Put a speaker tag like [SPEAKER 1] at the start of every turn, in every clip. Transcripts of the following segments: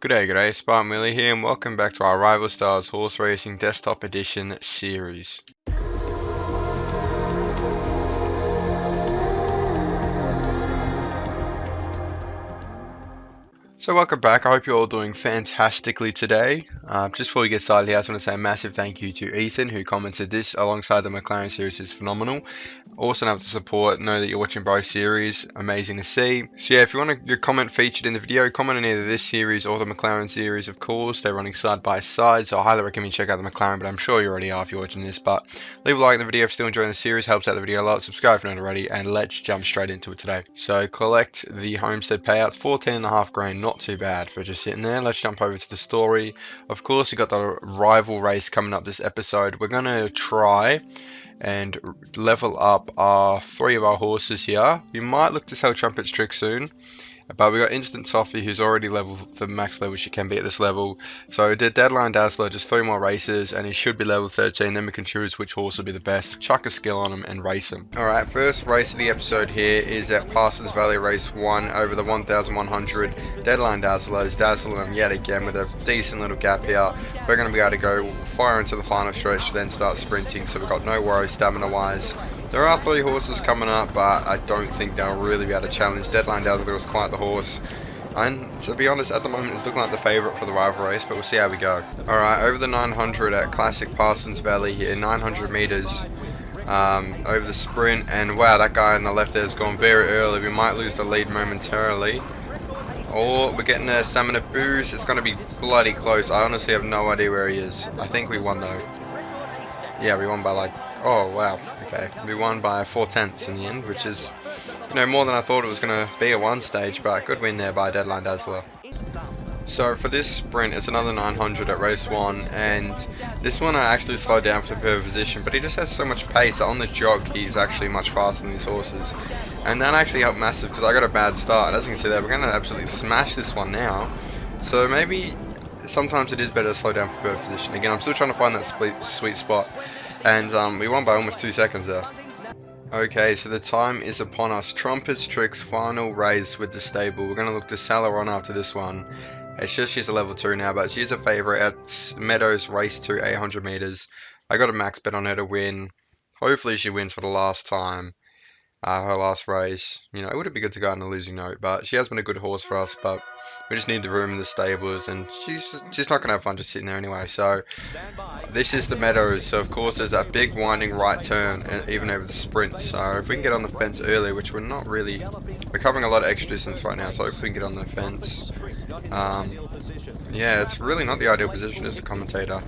[SPEAKER 1] G'day, SPARTANWILLY here and welcome back to our Rival Stars Horse Racing Desktop Edition series. So welcome back, I hope you're all doing fantastically today. Just before we get started here, I just want to say a massive thank you to Ethan who commented this alongside the McLaren series is phenomenal. Awesome to have the support, know that you're watching both series, amazing to see. So yeah, if you want your comment featured in the video, comment on either this series or the McLaren series of course, they're running side by side, so I highly recommend you check out the McLaren, but I'm sure you already are if you're watching this. But leave a like in the video if you're still enjoying the series, helps out the video a lot, subscribe if you're not already, and let's jump straight into it today. So collect the homestead payouts, 14.5 grand, not too bad for just sitting there. Let's jump over to the story. Of course, you got the rival race coming up this episode. We're going to try and level up three of our horses here. We might look to sell Trumpet's Trick soon, but we got Instant Toffee who's already leveled the max level she can be at this level. So the Deadline Dazzler, just 3 more races and he should be level 13, then we can choose which horse will be the best, chuck a skill on him and race him. Alright, first race of the episode here is at Parsons Valley race 1 over the 1100. Deadline Dazzler is dazzling him yet again with a decent little gap here. We're going to be able to go fire into the final stretch, then start sprinting, so we've got no worries stamina wise. There are 3 horses coming up, but I don't think they'll really be able to challenge. Deadline Dazzler was quite the horse. And to be honest, at the moment it's looking like the favourite for the rival race, but we'll see how we go. Alright, over the 900 at Classic Parsons Valley here, 900 metres over the sprint. And wow, that guy on the left there has gone very early. We might lose the lead momentarily. Or we're getting a stamina boost. It's going to be bloody close. I honestly have no idea where he is. I think we won though. Yeah, we won by like... Oh wow, okay. We won by 4/10 in the end, which is, you know, more than I thought it was going to be at one stage, but good win there by Deadline Dazzler. So for this sprint, it's another 900 at race 1, and this one I actually slowed down for the pure position, but he just has so much pace that on the jog he's actually much faster than these horses. And that actually helped massive because I got a bad start, and as you can see there, we're going to absolutely smash this one now. So maybe sometimes it is better to slow down for pure position. Again, I'm still trying to find that sweet spot. And we won by almost 2 seconds there. Okay, so the time is upon us. Trumpet's Trick's final race with the stable. We're going to look to sell her on after this one. It's just she's a level 2 now, but she's a favourite at Meadows race 2, 800 metres. I got a max bet on her to win. Hopefully she wins for the last time. Her last race. You know, it would be good to go on a losing note, but she has been a good horse for us, but we just need the room in the stables, and she's not going to have fun just sitting there anyway. So this is the Meadows, so of course there's that big winding right turn, even over the sprint. So if we can get on the fence early, which we're not really, we're covering a lot of extra distance right now, so hopefully we can get on the fence. Yeah, it's really not the ideal position as a commentator.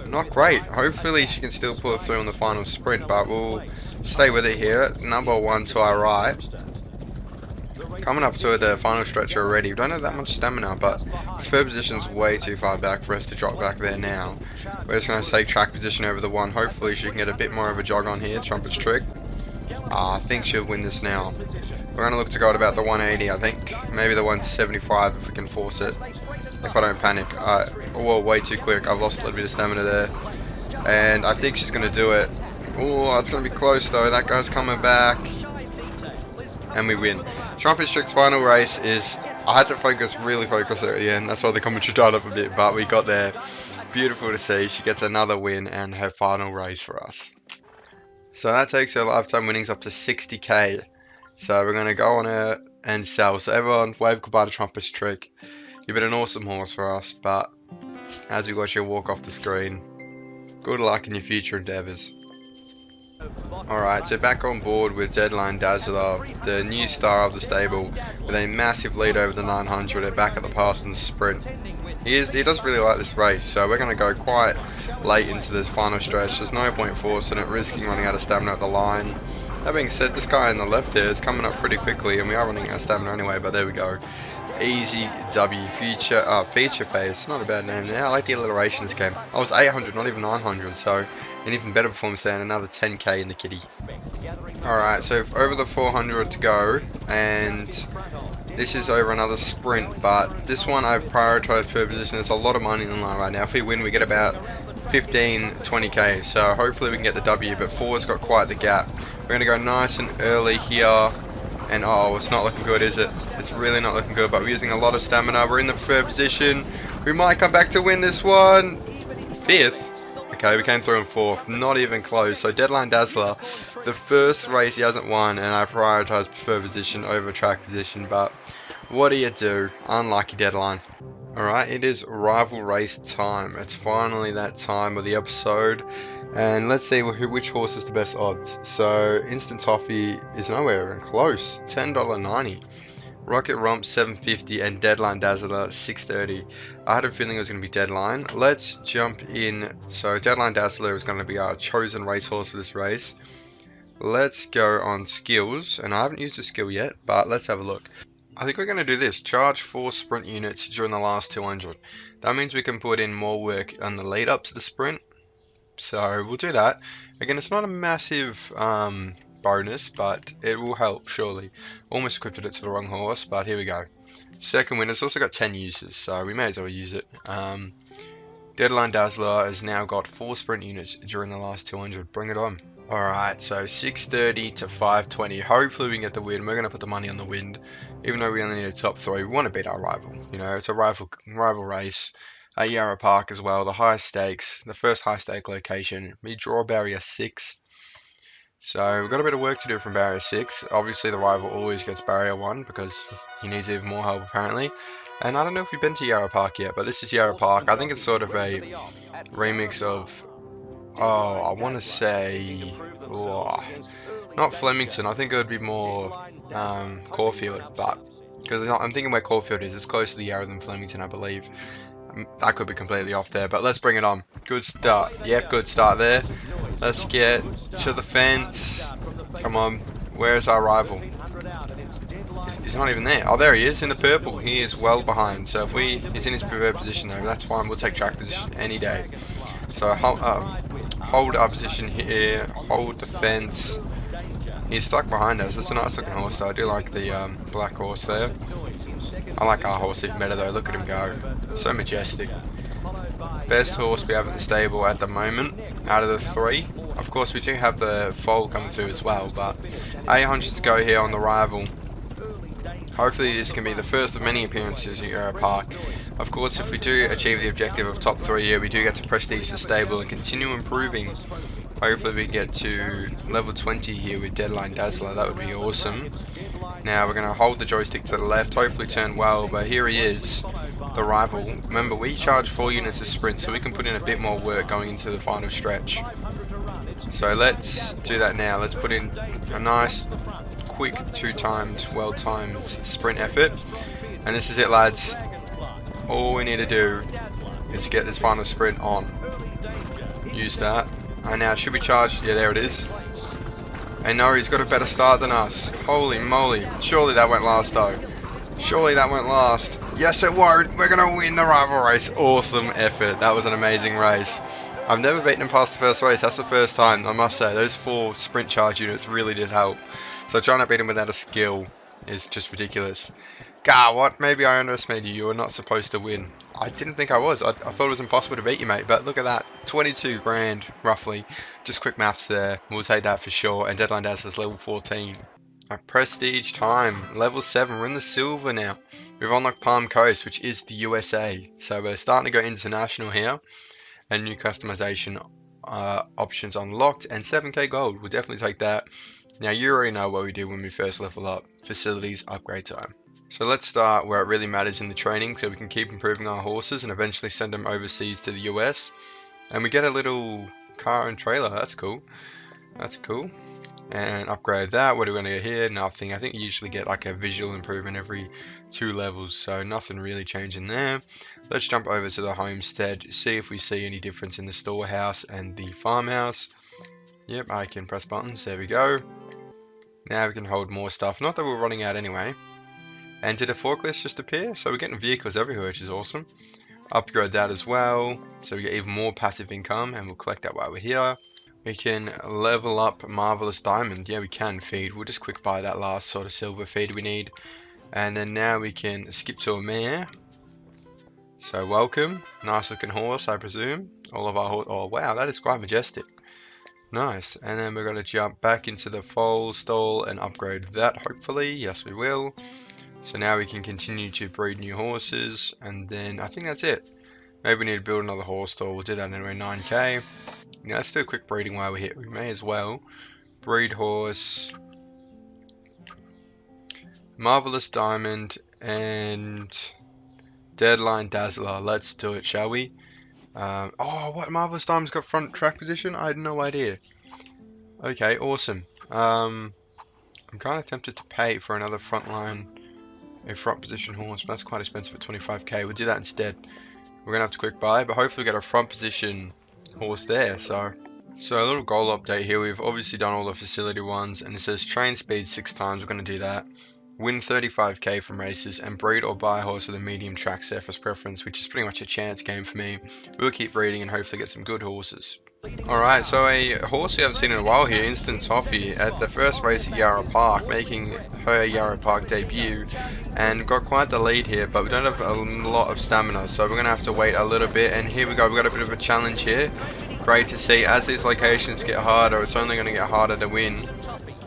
[SPEAKER 1] Not great. Hopefully she can still pull it through on the final sprint, but we'll stay with it here. Number 1 to our right. Coming up to the final stretch already. We don't have that much stamina, but third position's way too far back for us to drop back there now. We're just going to take track position over the 1. Hopefully she can get a bit more of a jog on here, Trumpet's Trick. I think she'll win this now. We're going to look to go at about the 180, I think. Maybe the 175 if we can force it. If I don't panic. Oh, way too quick. I've lost a little bit of stamina there. And I think she's going to do it. Oh, it's going to be close though. That guy's coming back. And we win. Trumpet's Trick's final race is... I had to really focus there at the end. That's why the commentary died up a bit, but we got there. Beautiful to see. She gets another win and her final race for us. So that takes her lifetime winnings up to 60k. So we're going to go on her and sell. So everyone, wave goodbye to Trumpet's Trick. You've been an awesome horse for us, but as we watch you walk off the screen, good luck in your future endeavours. Alright, so back on board with Deadline Dazzler, the new star of the stable, with a massive lead over the 900 back at the Parsons sprint. He does really like this race, so we're going to go quite late into this final stretch. There's no point forcing it, risking running out of stamina at the line. That being said, this guy on the left here is coming up pretty quickly, and we are running out of stamina anyway, but there we go. Easy W feature phase, not a bad name there. I like the alliteration this game. I was 800, not even 900, so an even better performance there, and another 10k in the kitty. Alright, so over the 400 to go, and this is over another sprint, but this one I've prioritised per position. There's a lot of money in the line right now. If we win, we get about 15-20k, so hopefully we can get the W, but 4's got quite the gap. We're going to go nice and early here. And oh, it's not looking good, is it? It's really not looking good, but we're using a lot of stamina. We're in the preferred position. We might come back to win this one. 5th? Okay, we came through in 4th. Not even close. So Deadline Dazzler, the first race he hasn't won, and I prioritised preferred position over track position, but what do you do? Unlucky Deadline. Alright, it is rival race time. It's finally that time of the episode. And let's see which horse is the best odds. So, Instant Toffee is nowhere even close. $10.90. Rocket Romp $7.50 and Deadline Dazzler $6.30. I had a feeling it was going to be Deadline. Let's jump in. So, Deadline Dazzler is going to be our chosen racehorse for this race. Let's go on skills. And I haven't used a skill yet, but let's have a look. I think we're going to do this. Charge 4 sprint units during the last 200. That means we can put in more work on the lead up to the sprint. So we'll do that. Again, it's not a massive bonus, but it will help, surely. Almost equipped it to the wrong horse, but here we go. Second win, it's also got 10 uses, so we may as well use it. Deadline Dazzler has now got 4 sprint units during the last 200. Bring it on. Alright, so 630 to 520. Hopefully we can get the win. We're going to put the money on the win. Even though we only need a top 3, we want to beat our rival. You know, it's a rival race. At Yarra Park as well, the high stakes, the first high stake location. We draw barrier 6. So we've got a bit of work to do from barrier 6. Obviously the rival always gets barrier 1 because he needs even more help apparently. And I don't know if you've been to Yarra Park yet, but this is Yarra Park. I think it's sort of a remix of, oh, I want to say, not Flemington. I think it would be more Caulfield, but because I'm thinking where Caulfield is, it's closer to the Yarra than Flemington, I believe. I could be completely off there, but let's bring it on. Good start. Yep, good start there. Let's get to the fence. Come on. Where's our rival? He's not even there. Oh, there he is in the purple. He is well behind. So if he's in his preferred position though, that's fine. We'll take track position any day. So hold our position here. Hold the fence. He's stuck behind us. It's a nice looking horse though. I do like the black horse there. I like our horse even better though. Look at him go. So majestic. Best horse we have at the stable at the moment out of the 3. Of course we do have the Foal coming through as well, but 800s go here on the rival. Hopefully this can be the first of many appearances at Yarra Park. Of course if we do achieve the objective of top 3 here, we do get to prestige the stable and continue improving. Hopefully we get to level 20 here with Deadline Dazzler. That would be awesome. Now we're going to hold the joystick to the left, hopefully turn well, but here he is, the rival. Remember, we charge 4 units of sprint, so we can put in a bit more work going into the final stretch. So let's do that now. Let's put in a nice, quick, 2-timed, well-timed sprint effort. And this is it, lads. All we need to do is get this final sprint on. Use that. And now, should we charge? Yeah, there it is. And no, he's got a better start than us. Holy moly. Surely that won't last though. Surely that won't last. Yes, it won't. We're going to win the rival race. Awesome effort. That was an amazing race. I've never beaten him past the first race. That's the first time, I must say. Those 4 sprint charge units really did help. So trying to beat him without a skill is just ridiculous. God, what? Maybe I underestimated you. You were not supposed to win. I didn't think I was. I thought it was impossible to beat you, mate. But look at that. 22 grand, roughly. Just quick maths there. We'll take that for sure. And Deadline Dazzler's level 14. A prestige time. Level 7. We're in the silver now. We've unlocked Palm Coast, which is the USA. So we're starting to go international here. And new customization options unlocked. And 7k gold. We'll definitely take that. Now, you already know what we do when we first level up. Facilities upgrade time. So let's start where it really matters in the training, so we can keep improving our horses and eventually send them overseas to the US. And we get a little car and trailer. That's cool. That's cool. And upgrade that. What are we going to get here? Nothing. I think you usually get like a visual improvement every 2 levels, so nothing really changing there. Let's jump over to the homestead, see if we see any difference in the storehouse and the farmhouse. Yep, I can press buttons. There we go. Now we can hold more stuff. Not that we're running out anyway. And did a forklift just appear? So we're getting vehicles everywhere, which is awesome. Upgrade that as well, so we get even more passive income, and we'll collect that while we're here. We can level up Marvellous Diamond. Yeah, we can feed. We'll just quick buy that last sort of silver feed we need. And then now we can skip to a mare. So welcome. Nice looking horse, I presume. All of our horse. Oh wow, that is quite majestic. Nice. And then we're going to jump back into the Foal stall and upgrade that, hopefully. Yes, we will. So now we can continue to breed new horses, and then I think that's it. Maybe we need to build another horse stall. We'll do that anyway, 9k. Yeah, let's do a quick breeding while we're here. We may as well. Breed horse. Marvellous Diamond and Deadline Dazzler. Let's do it, shall we? Oh, what? Marvellous Diamond's got front track position? I had no idea. Okay, awesome. I'm kind of tempted to pay for another a front position horse, but that's quite expensive at 25k. We'll do that instead. We're going to have to quick buy, but hopefully we get a front position horse there. So a little goal update here. We've obviously done all the facility ones, and it says train speed 6 times. We're going to do that. Win 35k from races, and breed or buy a horse with a medium track surface preference, which is pretty much a chance game for me. We'll keep breeding and hopefully get some good horses. Alright, so a horse we haven't seen in a while here, Instant Toffee, at the first race at Yarra Park, making her Yarra Park debut, and got quite the lead here, but we don't have a lot of stamina, so we're going to have to wait a little bit, and here we go, we've got a bit of a challenge here. Great to see. As these locations get harder, it's only going to get harder to win.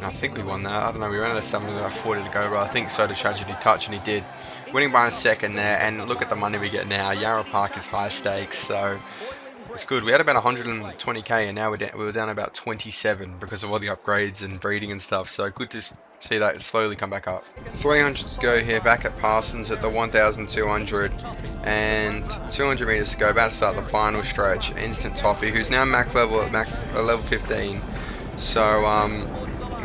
[SPEAKER 1] I think we won that. I don't know, we ran out of stamina with about 40 to go, but I think so to Tragedy Touch, and he did. Winning by a second there, and look at the money we get now. Yarra Park is high stakes, so it's good. We had about 120k, and now we're down about 27 because of all the upgrades and breeding and stuff, so good to see that slowly come back up. 300 to go here, back at Parsons at the 1200, and 200 meters to go, about to start the final stretch. Instant Toffee, who's now max level at level 15, so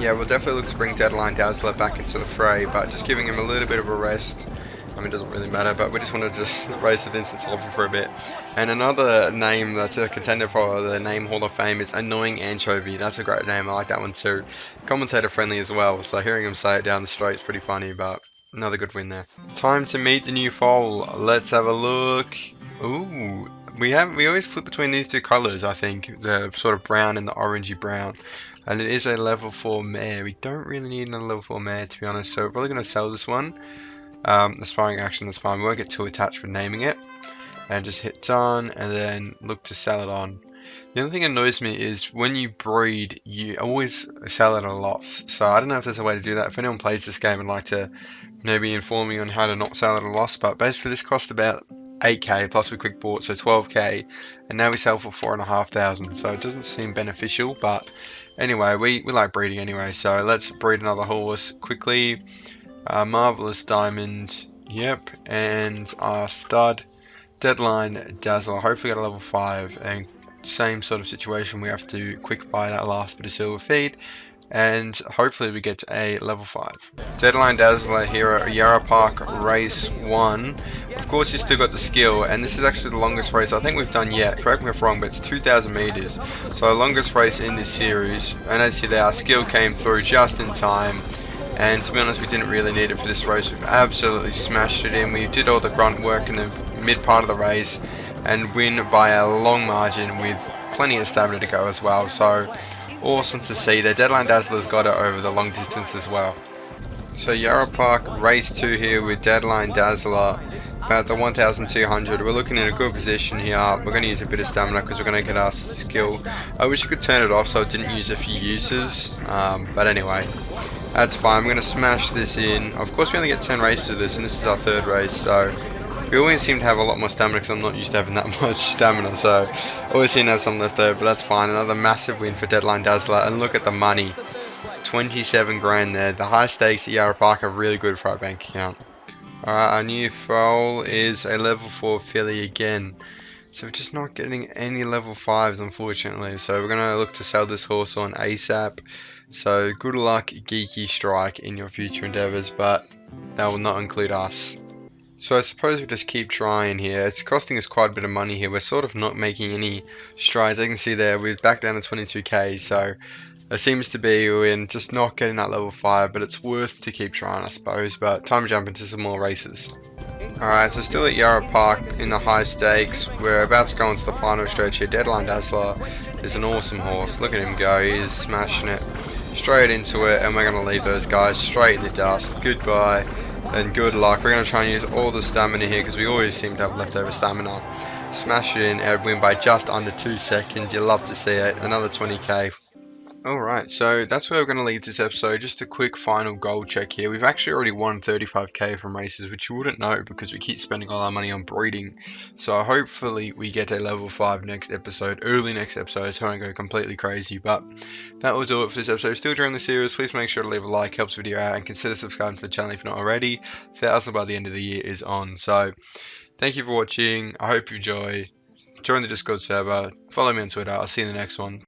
[SPEAKER 1] yeah, we'll definitely look to bring Deadline Dazzler back into the fray, but just giving him a little bit of a rest. I mean, it doesn't really matter, but we just want to just race with Instant Toffee for a bit. And another name that's a contender for the name Hall of Fame is Annoying Anchovy. That's a great name. I like that one too. Commentator friendly as well, so hearing him say it down the straight is pretty funny, but another good win there. Time to meet the new foal. Let's have a look. Ooh. We always flip between these two colours, I think, the sort of brown and the orangey brown. And it is a level 4 mare. We don't really need another level 4 mare, to be honest, so we're probably going to sell this one. Aspiring action, that's fine. We won't get too attached with naming it. And just hit done, and then look to sell it on. The only thing that annoys me is when you breed, you always sell at a loss. So I don't know if there's a way to do that. If anyone plays this game and like to maybe inform me on how to not sell at a loss, but basically this cost about 8k plus we quick bought, so 12k, and now we sell for 4,500, so it doesn't seem beneficial, but anyway, we like breeding anyway, so let's breed another horse quickly. Marvellous Diamond, yep, and our stud, Deadline Dazzler, hopefully get a level 5, and same sort of situation, we have to quick buy that last bit of silver feed, and hopefully we get to a level 5. Deadline Dazzler here at Yarra Park Race 1. Of course, you still got the skill, and this is actually the longest race I think we've done yet. Correct me if wrong, but it's 2,000 meters. So the longest race in this series. And as you see there, our skill came through just in time. And to be honest, we didn't really need it for this race. We've absolutely smashed it in. We did all the grunt work in the mid part of the race and win by a long margin with plenty of stamina to go as well. So awesome to see. The Deadline Dazzler's got it over the long distance as well. So Yarra Park Race 2 here with Deadline Dazzler about the 1200. We're looking in a good position here. We're going to use a bit of stamina because we're going to get our skill. I wish I could turn it off so it didn't use a few uses, but anyway, that's fine. We're going to smash this in. Of course we only get 10 races of this, and this is our 3rd race, so we always seem to have a lot more stamina because I'm not used to having that much stamina, so always seem to have some left over, but that's fine. Another massive win for Deadline Dazzler, and look at the money. 27 grand there. The high stakes at Yarra Park are really good for our bank account. Alright, our new foal is a level 4 filly again. So we're just not getting any level 5s, unfortunately. So we're going to look to sell this horse on ASAP. So good luck, Geeky Strike, in your future endeavours, but that will not include us. So I suppose we just keep trying here. It's costing us quite a bit of money here. We're sort of not making any strides. As you can see there, we're back down to 22k, so it seems to be we're just not getting that level 5, but it's worth to keep trying, I suppose. But time to jump into some more races. Alright, so still at Yarra Park in the high stakes. We're about to go into the final stretch here. Deadline Dazzler is an awesome horse. Look at him go. He is smashing it straight into it, and we're going to leave those guys straight in the dust. Goodbye and good luck. We're going to try and use all the stamina here because we always seem to have leftover stamina. Smash it in and win by just under 2 seconds. You love to see it. Another 20k. Alright, so that's where we're going to leave this episode. Just a quick final goal check here. We've actually already won 35k from races, which you wouldn't know because we keep spending all our money on breeding. So hopefully we get a level 5 next episode, early next episode, so I won't go completely crazy. But that will do it for this episode. Still during the series, please make sure to leave a like, helps the video out, and consider subscribing to the channel if you're not already. 1,000 by the end of the year is on. So thank you for watching. I hope you enjoy. Join the Discord server. Follow me on Twitter. I'll see you in the next one.